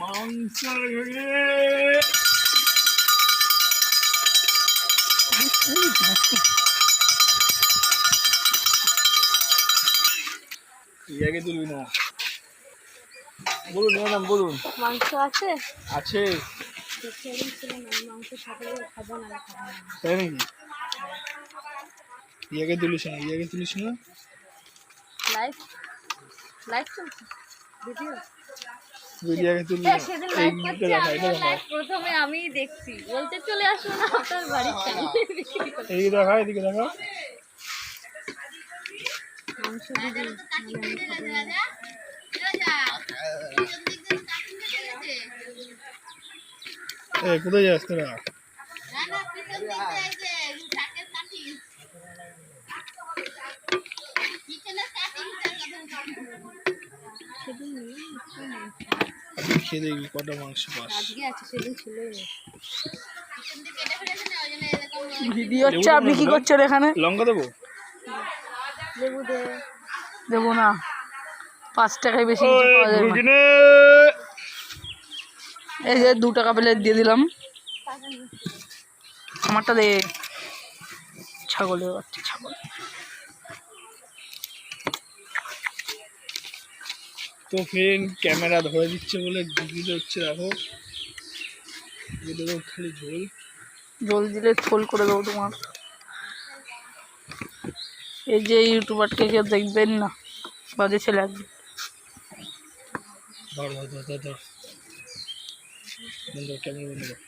মাংস ইয়াকে তুলবি না। বলুন ম্যাডাম বলুন। মাংস আছে? আছে। মাংস সকালে খাবো না। তাই নাকি? ইয়াকে তুলিস না, ইয়াকে তুলিস না। লাইভ লাইভ চলছে ভিডিও। ভিডিওকে তুলবি না। সেদিন লাইভ করছি আমি, লাইভ প্রথমে আমিই দেখছি, বলতে চলে আসো না আপনার বাড়ির সামনে। এই দেখা, এদিকে দেখা। মাংস দিদি কোথায় যাস তোরা? খেয়ে দেখবি কটা মাংস পাস। ভিডিও হচ্ছে, আপনি কি করছেন এখানে? লঙ্কা দেবো? দেবো না, 5 টাকায় বেশি কিছু পাওয়া যায় না। এই যে 2 টাকা প্লেট দিয়ে দিলাম। আমারটা দে। ছাগলের বাচ্চা ছাগল। তো ফ্রেন্ড ক্যামেরা ধরে দিচ্ছে বলে ভিডিও হচ্ছে, দেখো খালি ঝোল ঝোল দিলে ঝোল করে দেবো তোমার। এই যে ইউটিউবারকে কেউ দেখবেন না, বাজে ছেলে একদিন। ধর ধর ধর ধর ধর বন্ধ, ক্যামেরা বন্ধ কর।